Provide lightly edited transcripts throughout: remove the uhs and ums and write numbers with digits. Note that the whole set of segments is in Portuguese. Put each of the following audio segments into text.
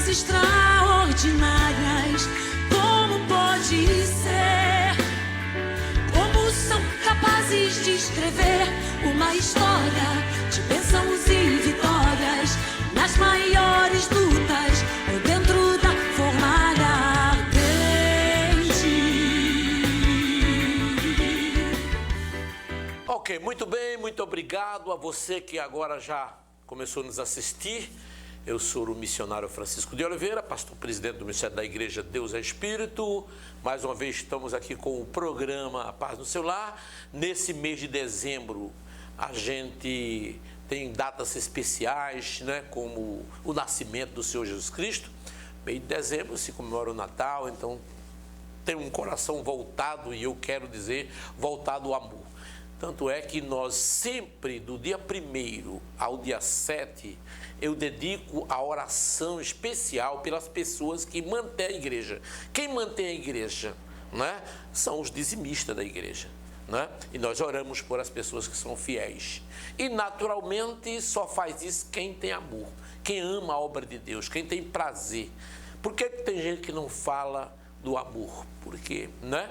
coisas extraordinárias. Como pode ser? Como são capazes de escrever uma história de bênçãos e vitórias nas maiores lutas ou dentro da fornalha ardente? Ok, muito bem, muito obrigado a você que agora já começou a nos assistir. Eu sou o missionário Francisco de Oliveira, pastor presidente do Ministério da Igreja Deus é Espírito. Mais uma vez estamos aqui com o programa A Paz no Seu Lar. Nesse mês de dezembro a gente tem datas especiais, né, como o nascimento do Senhor Jesus Cristo. Mês de dezembro se comemora o Natal, então tem um coração voltado, e eu quero dizer, voltado ao amor. Tanto é que nós sempre, do dia 1º ao dia 7, eu dedico a oração especial pelas pessoas que mantêm a igreja. Quem mantém a igreja, né, são os dizimistas da igreja, né? E nós oramos por as pessoas que são fiéis. E naturalmente só faz isso quem tem amor, quem ama a obra de Deus, quem tem prazer. Por que tem gente que não fala do amor? Porque, né?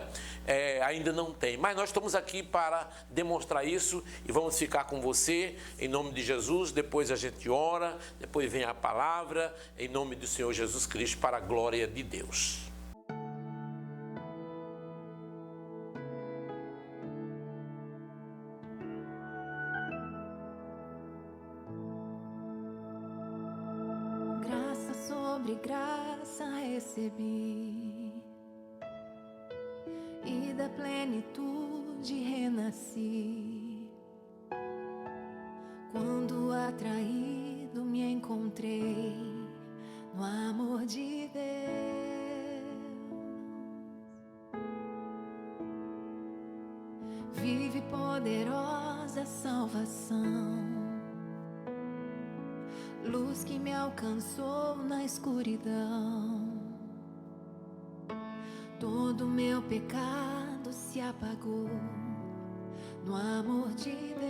Ainda não tem, mas nós estamos aqui para demonstrar isso e vamos ficar com você em nome de Jesus. Depois a gente ora, depois vem a palavra em nome do Senhor Jesus Cristo, para a glória de Deus. Graça sobre graça recebi, e da plenitude renasci. Quando atraído me encontrei no amor de Deus. Vive poderosa salvação, luz que me alcançou na escuridão. Todo meu pecado se apagou no amor de Deus.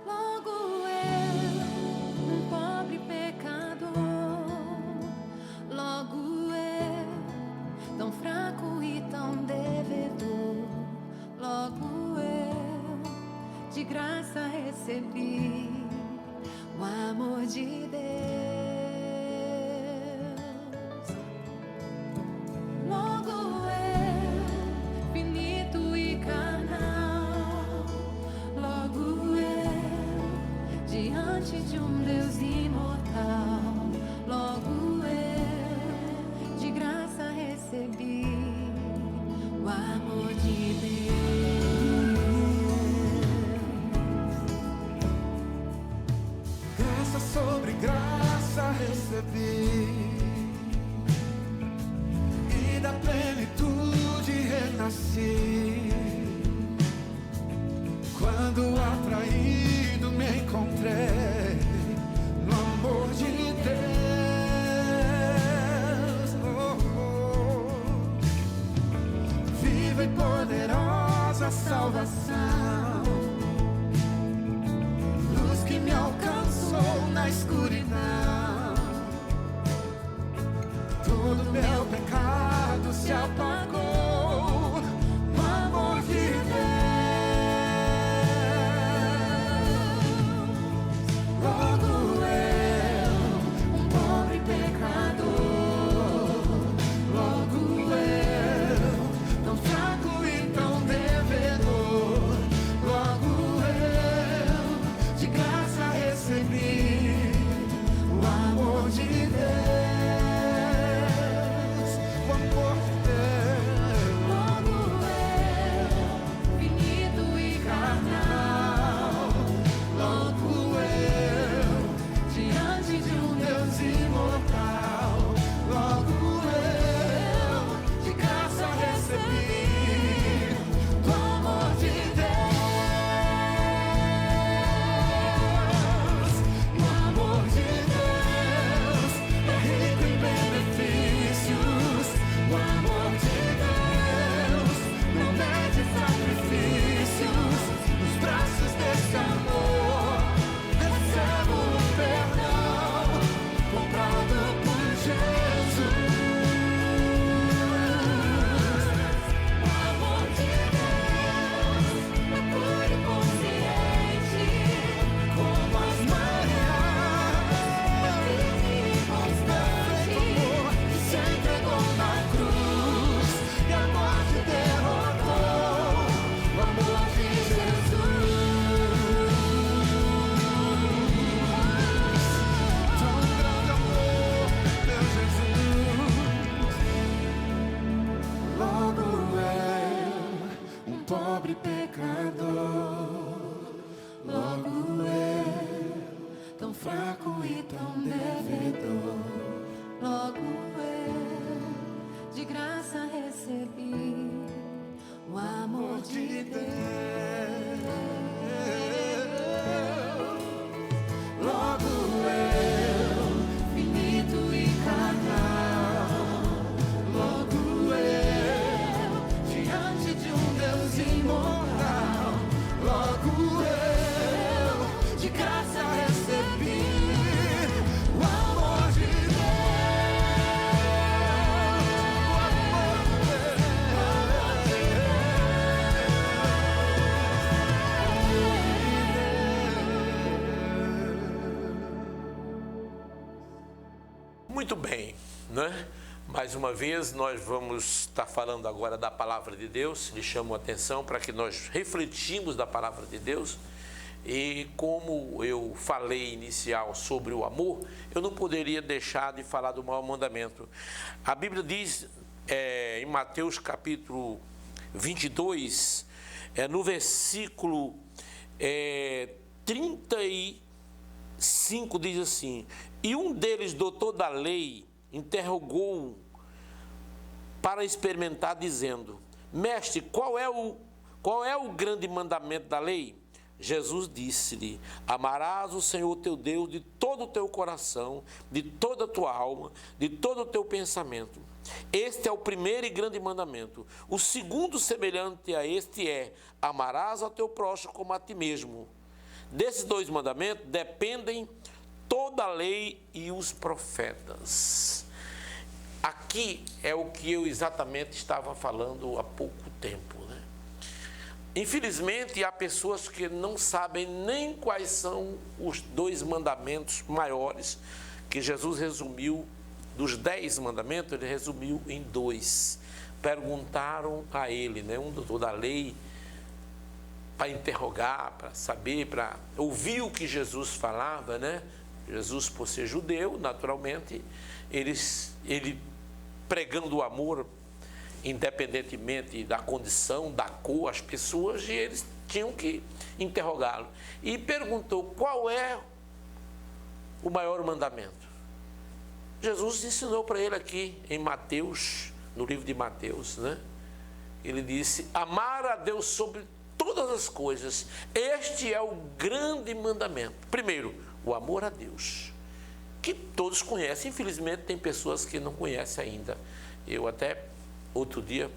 Logo eu, um pobre pecador, logo eu, tão fraco e tão devedor, logo eu, de graça recebi o amor de Deus. De um Deus imortal, logo eu, de graça recebi o amor de Deus. Graça sobre graça recebi, e da plenitude renasci. Quando atraído me encontrei no amor de Deus. Viva e poderosa salvação, luz que me alcançou na escuridão. Todo meu pecado se apagou no amor de Deus. tão fraco e tão devedor. Logo eu de graça recebi o amor de Deus. Logo eu, finito e carnal. Logo eu, diante de um Deus imortal. Logo eu, de graça recebi o amor de Muito bem, né? Mais uma vez nós vamos estar falando agora da palavra de Deus. Lhe chamo a atenção para que nós refletimos da palavra de Deus. E como eu falei inicial sobre o amor, eu não poderia deixar de falar do maior mandamento. A Bíblia diz em Mateus capítulo 22, no versículo 35, diz assim: e um deles, doutor da lei, interrogou-o para experimentar, dizendo: mestre, qual é o grande mandamento da lei? Jesus disse-lhe: amarás o Senhor teu Deus de todo o teu coração, de toda a tua alma, de todo o teu pensamento. Este é o primeiro e grande mandamento. O segundo, semelhante a este, é: amarás ao teu próximo como a ti mesmo. Desses dois mandamentos dependem toda a lei e os profetas. Aqui é o que eu exatamente estava falando há pouco tempo, né? Infelizmente, há pessoas que não sabem nem quais são os dois mandamentos maiores que Jesus resumiu. Dos 10 mandamentos, ele resumiu em 2. Perguntaram a ele, né, um doutor da lei, para interrogar, para saber, para ouvir o que Jesus falava, né? Jesus, por ser judeu, naturalmente, ele pregando o amor, independentemente da condição, da cor, as pessoas, e eles tinham que interrogá-lo. E perguntou: qual é o maior mandamento? Jesus ensinou para ele aqui em Mateus, no livro de Mateus, né? Ele disse: amar a Deus sobre todas as coisas. Este é o grande mandamento. Primeiro, o amor a Deus, que todos conhecem. Infelizmente, tem pessoas que não conhecem ainda. Eu até, outro dia,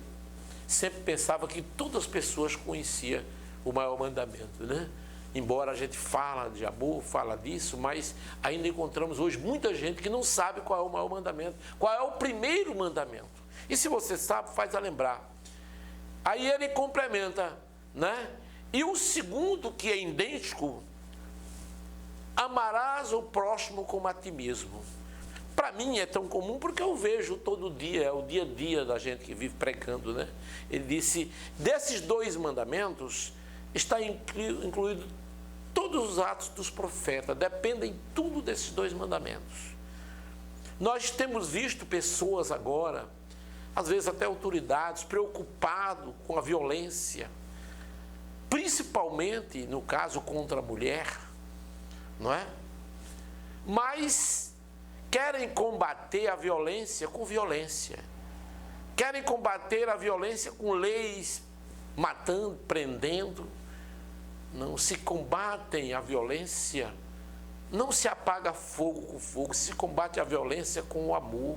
sempre pensava que todas as pessoas conheciam o maior mandamento, né? Embora a gente fala de amor, fala disso, mas ainda encontramos hoje muita gente que não sabe qual é o maior mandamento, qual é o primeiro mandamento. E se você sabe, faz a lembrar. Aí ele complementa, né? E o segundo, que é idêntico: amarás o próximo como a ti mesmo. Para mim é tão comum porque eu vejo todo dia, é o dia a dia da gente que vive pregando, né? Ele disse: desses dois mandamentos está incluído todos os atos dos profetas, dependem tudo desses dois mandamentos. Nós temos visto pessoas agora, às vezes até autoridades, preocupados com a violência, principalmente no caso contra a mulher, não é? Mas querem combater a violência com violência, querem combater a violência com leis, matando, prendendo. Não se combatem a violência, não se apaga fogo com fogo, se combate a violência com o amor,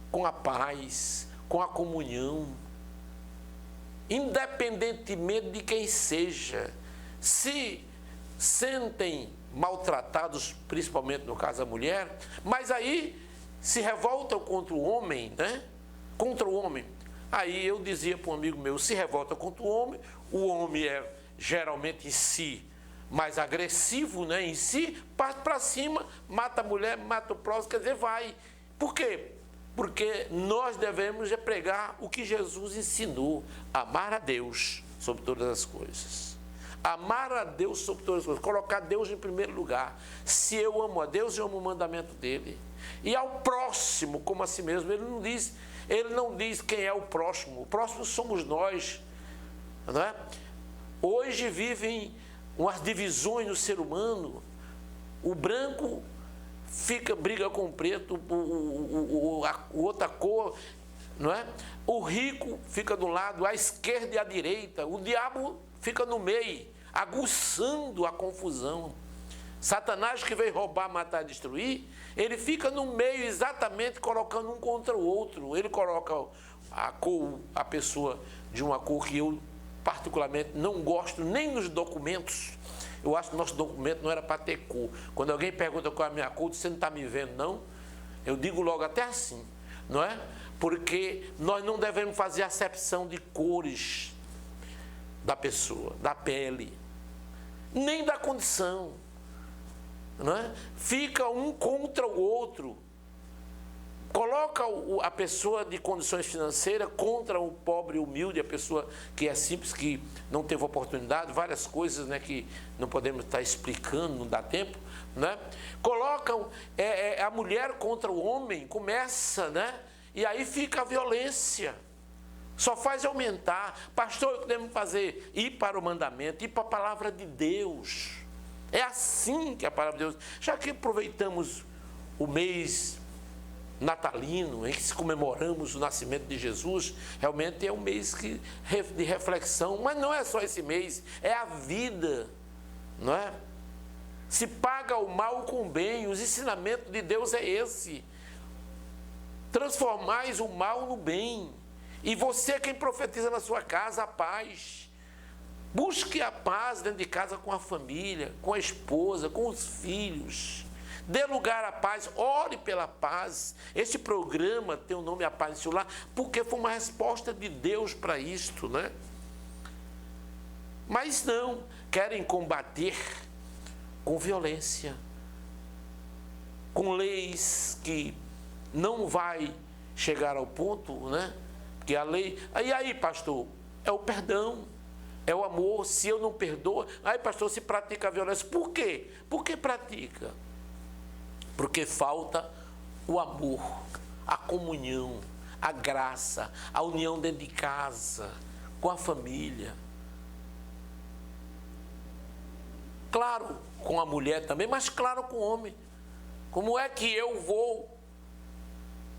com a paz, com a comunhão. Independentemente de quem seja, se sentem maltratados, principalmente no caso da mulher, mas aí se revoltam contra o homem, né? Contra o homem. Aí eu dizia para um amigo meu: se revolta contra o homem é geralmente em si mais agressivo, né? Em si, parte para cima, mata a mulher, mata o próximo, quer dizer, vai. Por quê? Porque nós devemos pregar o que Jesus ensinou: amar a Deus sobre todas as coisas. Amar a Deus sobre todas as coisas, colocar Deus em primeiro lugar. Se eu amo a Deus, eu amo o mandamento dele. E ao próximo, como a si mesmo. Ele não diz quem é o próximo somos nós, não é? Hoje vivem umas divisões no ser humano, O branco briga com o preto, a outra cor, não é? O rico fica do lado, a esquerda e a direita. O diabo fica no meio, aguçando a confusão. Satanás, que veio roubar, matar e destruir, ele fica no meio exatamente colocando um contra o outro. Ele coloca a pessoa de uma cor que eu particularmente não gosto nem nos documentos. Eu acho que nosso documento não era para ter cor. Quando alguém pergunta qual é a minha cor, você não está me vendo, não? Eu digo logo até assim, não é? Porque nós não devemos fazer acepção de cores da pessoa, da pele, nem da condição. Não é? Fica um contra o outro. Coloca a pessoa de condições financeiras contra o pobre humilde, a pessoa que é simples, que não teve oportunidade, várias coisas, né, que não podemos estar explicando, não dá tempo. Né? Colocam a mulher contra o homem, começa, né? E aí fica a violência. Só faz aumentar. Pastor, o que devemos fazer? Ir para o mandamento, ir para a palavra de Deus. É assim que a palavra de Deus... Já que aproveitamos o mês natalino, em que comemoramos o nascimento de Jesus, realmente é um mês de reflexão, mas não é só esse mês, é a vida, não é? Se paga o mal com o bem, os ensinamentos de Deus é esse. Transformais o mal no bem. E você é quem profetiza na sua casa a paz. Busque a paz dentro de casa com a família, com a esposa, com os filhos. Dê lugar à paz, ore pela paz. Este programa tem o nome A Paz em Seu Lar, porque foi uma resposta de Deus para isto, né? Mas não, querem combater com violência, com leis que não vai chegar ao ponto, né? Porque a lei... E aí, pastor? É o perdão. É o amor. Se eu não perdoo, aí, pastor, se pratica a violência. Por quê? Por que pratica? Porque falta o amor, a comunhão, a graça, a união dentro de casa, com a família. Claro, com a mulher também, mas claro com o homem. Como é que eu vou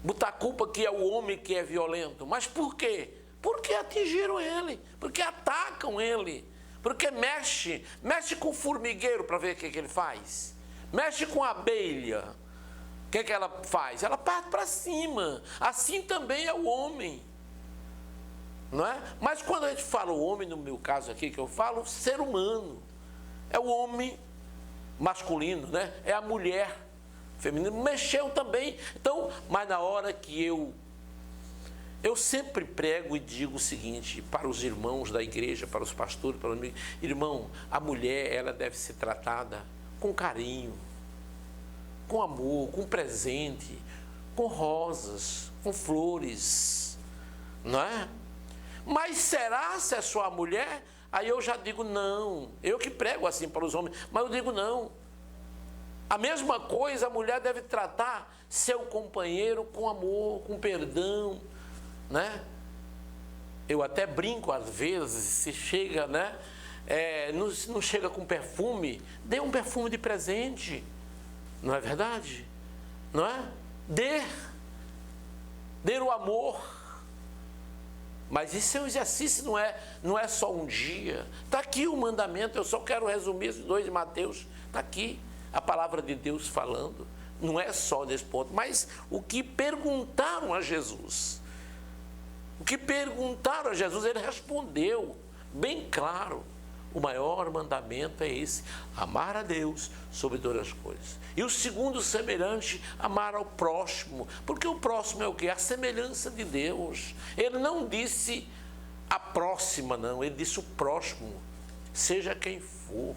botar a culpa que é o homem que é violento? Mas por quê? Porque atingiram ele, porque atacam ele, porque mexe com o formigueiro para ver o que ele faz, mexe com a abelha, o que ela faz? Ela parte para cima. Assim também é o homem, não é? Mas quando a gente fala o homem, no meu caso aqui que eu falo, ser humano, é o homem masculino, né? É a mulher feminina, mexeu também. Então, mas na hora que eu sempre prego e digo o seguinte para os irmãos da igreja, para os pastores, para os amigos: irmão, a mulher, ela deve ser tratada com carinho, com amor, com presente, com rosas, com flores, não é? Mas será se é só a mulher? Aí eu já digo não. Eu que prego assim para os homens, mas eu digo não. A mesma coisa a mulher deve tratar seu companheiro com amor, com perdão, né? Eu até brinco às vezes, se chega, né? Não chega com perfume, dê um perfume de presente, não é verdade? Não é? Dê o amor. Mas isso é um exercício, não é só um dia. Está aqui o mandamento, eu só quero resumir esses 2 de Mateus. Está aqui a palavra de Deus falando. Não é só nesse ponto, mas o que perguntaram a Jesus. O que perguntaram a Jesus, ele respondeu bem claro. O maior mandamento é esse: amar a Deus sobre todas as coisas. E o segundo semelhante, amar ao próximo. Porque o próximo é o quê? A semelhança de Deus. Ele não disse a próxima, não. Ele disse o próximo. Seja quem for.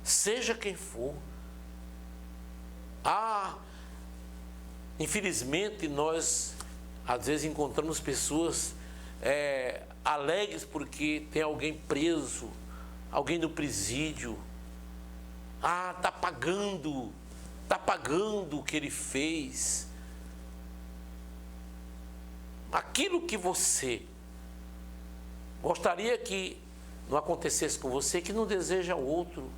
Seja quem for. Infelizmente, nós às vezes encontramos pessoas alegres porque tem alguém preso, alguém no presídio. Está pagando o que ele fez. Aquilo que você gostaria que não acontecesse com você, que não deseja ao outro.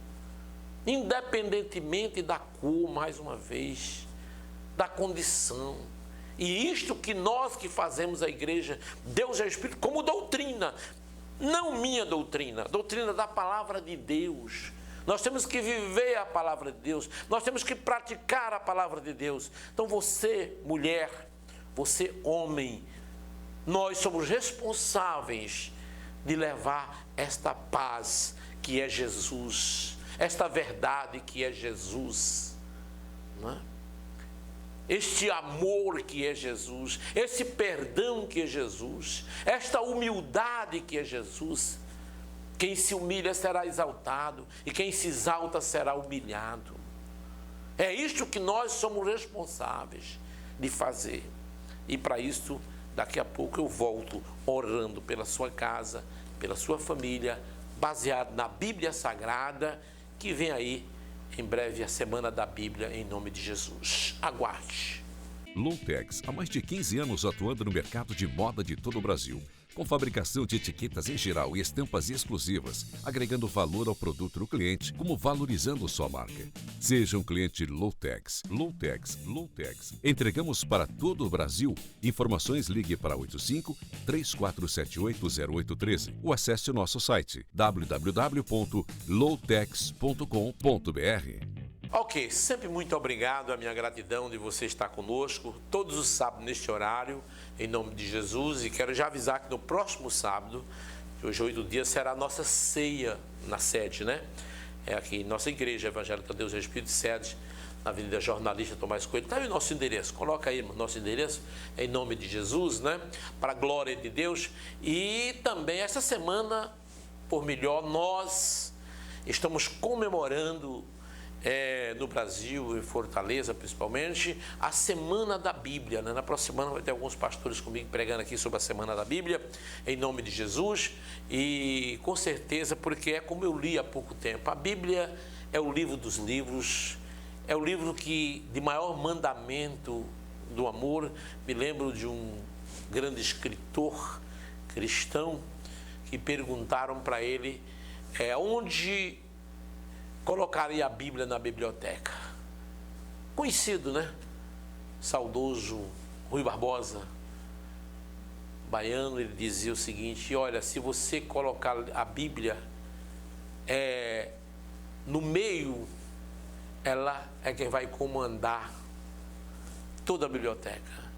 independentemente da cor, mais uma vez, da condição. E isto que nós que fazemos a igreja, Deus é Espírito, como doutrina, não minha doutrina, doutrina da palavra de Deus. Nós temos que viver a palavra de Deus, nós temos que praticar a palavra de Deus. Então você, mulher, você, homem, nós somos responsáveis de levar esta paz que é Jesus, esta verdade que é Jesus, não é? Este amor que é Jesus, esse perdão que é Jesus, esta humildade que é Jesus. Quem se humilha será exaltado e quem se exalta será humilhado. É isto que nós somos responsáveis de fazer. E para isso, daqui a pouco eu volto orando pela sua casa, pela sua família, baseado na Bíblia Sagrada, que vem aí em breve a Semana da Bíblia, em nome de Jesus. Aguarde. Loutex, há mais de 15 anos atuando no mercado de moda de todo o Brasil, com fabricação de etiquetas em geral e estampas exclusivas, agregando valor ao produto do cliente, como valorizando sua marca. Seja um cliente Loutex. Loutex. Entregamos para todo o Brasil. Informações, ligue para 85-3478-0813 ou acesse o nosso site www.loutex.com.br. Ok, sempre muito obrigado, a minha gratidão de você estar conosco todos os sábados neste horário, em nome de Jesus. E quero já avisar que no próximo sábado, que hoje 8 dias, será a nossa ceia na sede, né? É aqui, nossa igreja evangélica Deus é Espírito, sede na Avenida Jornalista Tomás Coelho. Está aí o nosso endereço, coloca aí nosso endereço, em nome de Jesus, né? Para a glória de Deus. E também essa semana, por melhor, nós estamos comemorando no Brasil, em Fortaleza principalmente, a Semana da Bíblia, né? Na próxima semana vai ter alguns pastores comigo pregando aqui sobre a Semana da Bíblia, em nome de Jesus. E com certeza, porque é como eu li há pouco tempo, a Bíblia é o livro dos livros, é o livro que de maior mandamento do amor. Me lembro de um grande escritor cristão que perguntaram para ele onde colocaria a Bíblia na biblioteca. Conhecido, né? Saudoso Rui Barbosa, baiano, ele dizia o seguinte: olha, se você colocar a Bíblia no meio, ela é quem vai comandar toda a biblioteca.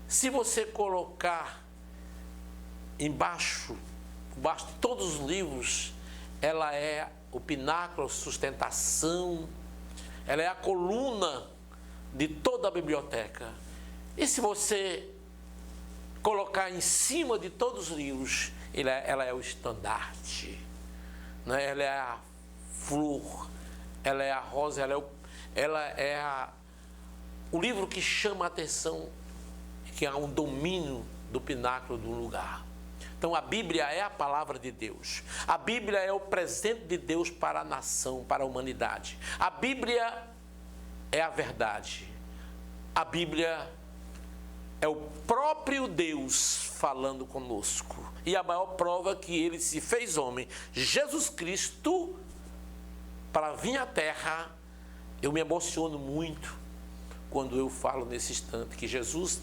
Se você colocar embaixo de todos os livros, ela é o pináculo, a sustentação, ela é a coluna de toda a biblioteca. E se você colocar em cima de todos os livros, ela é o estandarte, né? Ela é a flor, ela é a rosa, ela é o livro que chama a atenção, que há um domínio do pináculo do lugar. Então a Bíblia é a palavra de Deus. A Bíblia é o presente de Deus para a nação, para a humanidade. A Bíblia é a verdade. A Bíblia é o próprio Deus falando conosco. E a maior prova que ele se fez homem, Jesus Cristo, para vir à terra. Eu me emociono muito quando eu falo nesse instante que Jesus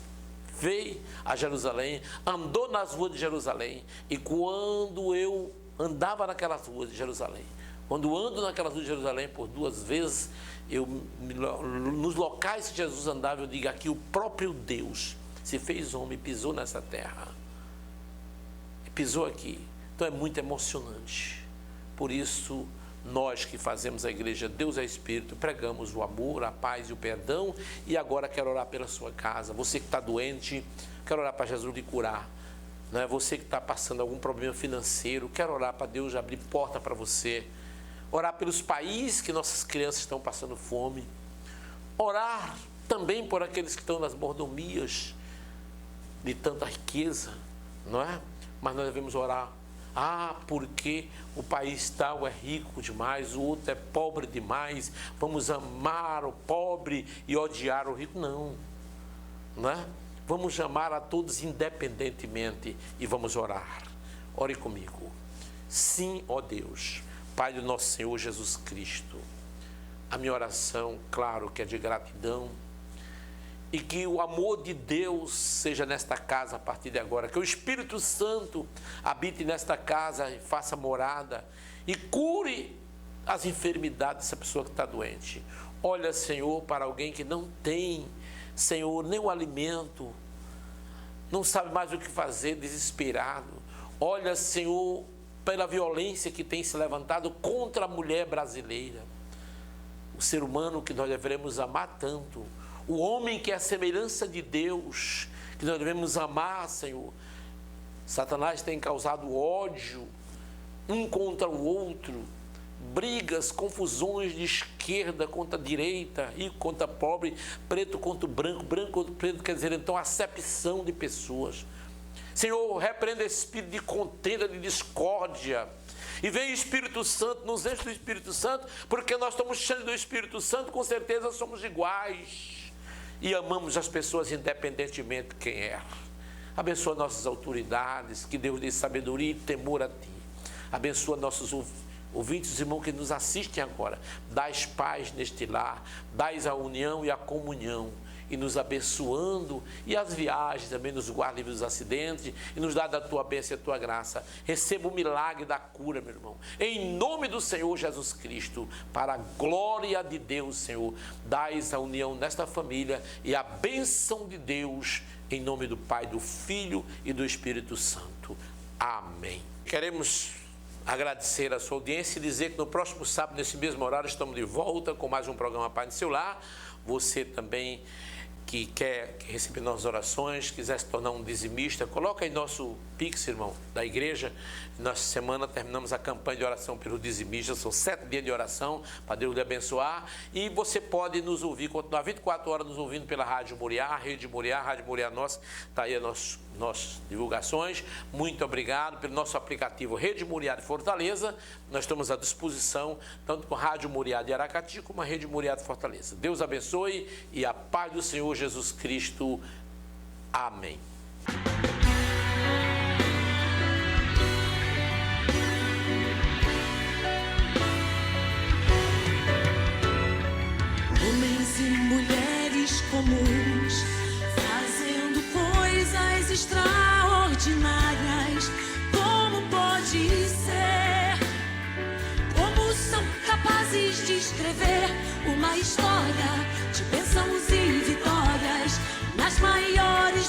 veio a Jerusalém, andou nas ruas de Jerusalém. E quando eu andava naquelas ruas de Jerusalém, quando ando naquelas ruas de Jerusalém por 2 vezes, nos locais que Jesus andava, eu digo aqui, o próprio Deus se fez homem, pisou nessa terra, pisou aqui. Então é muito emocionante. Por isso, nós que fazemos a igreja Deus é Espírito, pregamos o amor, a paz e o perdão. E agora quero orar pela sua casa. Você que está doente, quero orar para Jesus lhe curar, né? Você que está passando algum problema financeiro, quero orar para Deus abrir porta para você. Orar pelos países que nossas crianças estão passando fome. Orar também por aqueles que estão nas mordomias de tanta riqueza, não é? Mas nós devemos orar. Porque o país tal é rico demais, o outro é pobre demais, vamos amar o pobre e odiar o rico. Não, não é? Vamos amar a todos independentemente e vamos orar. Ore comigo. Sim, ó Deus, Pai do nosso Senhor Jesus Cristo, a minha oração, claro que é de gratidão, e que o amor de Deus seja nesta casa a partir de agora, que o Espírito Santo habite nesta casa e faça morada e cure as enfermidades dessa pessoa que está doente. Olha, Senhor, para alguém que não tem, Senhor, nem o alimento, não sabe mais o que fazer, desesperado. Olha, Senhor, pela violência que tem se levantado contra a mulher brasileira, o ser humano que nós devemos amar tanto, o homem que é a semelhança de Deus, que nós devemos amar, Senhor. Satanás tem causado ódio um contra o outro, brigas, confusões de esquerda contra direita, rico contra pobre, preto contra branco, branco contra preto, quer dizer, então, acepção de pessoas. Senhor, repreenda esse espírito de contenda, de discórdia. E vem o Espírito Santo, nos enche do Espírito Santo, porque nós estamos cheios do Espírito Santo, com certeza somos iguais. E amamos as pessoas independentemente de quem é. Abençoa nossas autoridades, que Deus dê sabedoria e temor a Ti. Abençoa nossos ouvintes, irmãos que nos assistem agora. Dás paz neste lar, dás a união e a comunhão, e nos abençoando, e as viagens também nos guarda dos acidentes, e nos dá da Tua bênção e a Tua graça. Receba o milagre da cura, meu irmão, em nome do Senhor Jesus Cristo, para a glória de Deus, Senhor. Dás a união nesta família e a bênção de Deus, em nome do Pai, do Filho e do Espírito Santo. Amém. Queremos agradecer a sua audiência e dizer que no próximo sábado, nesse mesmo horário, estamos de volta com mais um programa Pai no Seu Lar. Você também que quer receber nossas orações, quiser se tornar um dizimista, coloca aí nosso Pix, irmão, da igreja. Nessa semana terminamos a campanha de oração pelo dizimista, são 7 dias de oração, para Deus lhe abençoar. E você pode nos ouvir, continuar 24 horas nos ouvindo pela Rádio Moriá, a Rede Moriá, a Rádio Moriá Nossa, está aí as nossas divulgações. Muito obrigado pelo nosso aplicativo Rede Moriá de Fortaleza. Nós estamos à disposição, tanto com a Rádio Moriá de Aracati, como a Rede Moriá de Fortaleza. Deus abençoe e a paz do Senhor Jesus Cristo. Amém. Homens e mulheres comuns, fazendo coisas extraordinárias. Como pode ser? Como são capazes de escrever uma história de bênçãos e vitórias nas maiores